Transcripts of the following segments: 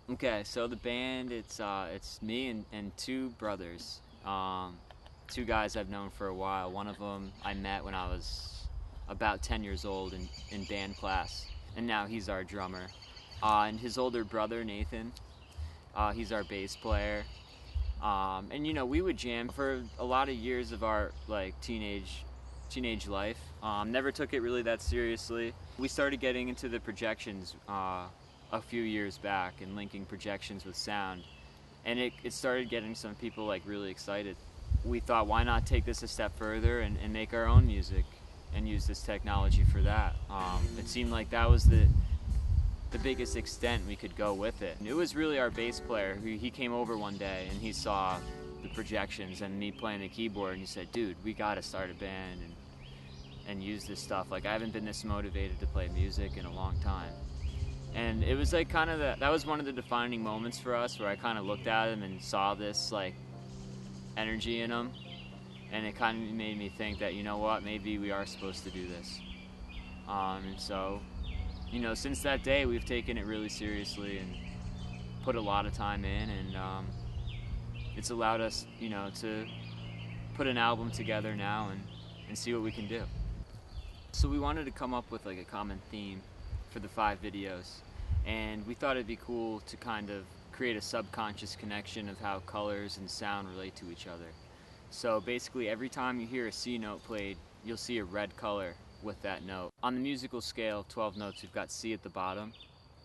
Okay, so the band, it's me and two brothers, two guys I've known for a while. One of them I met when I was about 10 years old in band class, and now he's our drummer. And his older brother Nathan, he's our bass player. And we would jam for a lot of years of our like teenage life. Never took it really that seriously. We started getting into the projections a few years back and linking projections with sound, and it started getting some people like really excited. We thought, why not take this a step further and make our own music and use this technology for that. It seemed like that was the biggest extent we could go with it. It was really our bass player who he came over one day and he saw the projections and me playing the keyboard, and he said, dude, we gotta start a band and use this stuff. Like, I haven't been this motivated to play music in a long time. And it was like kind of that was one of the defining moments for us, where I kind of looked at him and saw this like energy in him, and it kind of made me think that, you know what, maybe we are supposed to do this. And so, since that day, we've taken it really seriously and put a lot of time in, and it's allowed us, to put an album together now and see what we can do. So we wanted to come up with like a common theme for the 5 videos, and we thought it'd be cool to kind of create a subconscious connection of how colors and sound relate to each other. So basically, every time you hear a C note played, you'll see a red color with that note. On the musical scale, 12 notes, we've got C at the bottom,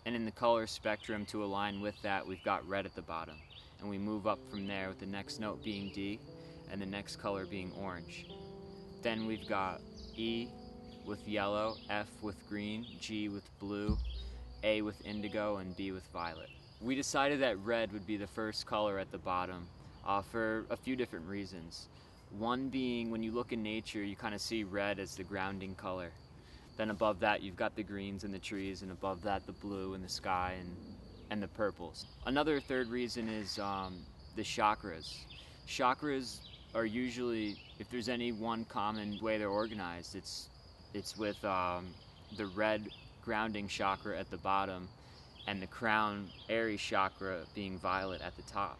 and in the color spectrum to align with that, we've got red at the bottom. And we move up from there, with the next note being D and the next color being orange. Then we've got E with yellow, F with green, G with blue, A with indigo, and B with violet. We decided that red would be the first color at the bottom for a few different reasons. One being, when you look in nature, you kind of see red as the grounding color. Then above that, you've got the greens in the trees, and above that, the blue in the sky and the purples. Another third reason is the chakras. Chakras are usually, if there's any one common way they're organized, it's with the red grounding chakra at the bottom and the crown Aries chakra being violet at the top.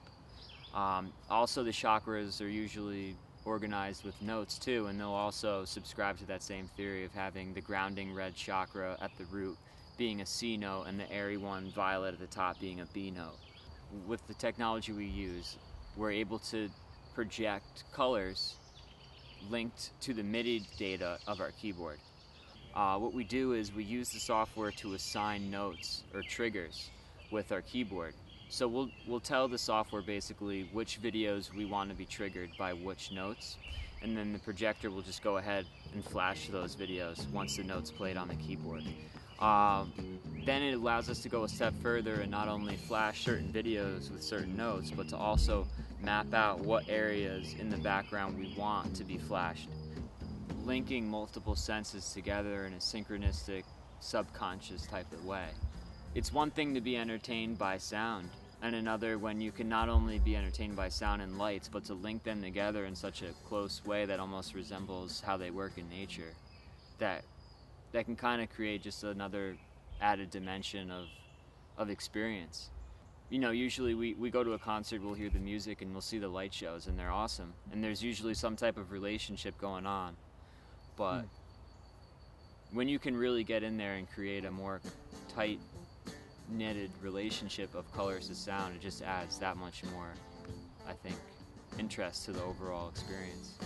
Also, the chakras are usually organized with notes too, and they'll also subscribe to that same theory of having the grounding red chakra at the root being a C note and the airy one, violet, at the top being a B note. With the technology we use, we're able to project colors linked to the MIDI data of our keyboard. What we do is we use the software to assign notes or triggers with our keyboard. So we'll tell the software basically which videos we want to be triggered by which notes, and then the projector will just go ahead and flash those videos once the note's played on the keyboard. Then it allows us to go a step further and not only flash certain videos with certain notes, but to also map out what areas in the background we want to be flashed, linking multiple senses together in a synchronistic, subconscious type of way. It's one thing to be entertained by sound, and another when you can not only be entertained by sound and lights, but to link them together in such a close way that almost resembles how they work in nature, that can kind of create just another added dimension of experience. Usually we go to a concert, we'll hear the music, and we'll see the light shows, and they're awesome. And there's usually some type of relationship going on. But when you can really get in there and create a more tight-knitted relationship of colors to sound, it just adds that much more, I think, interest to the overall experience.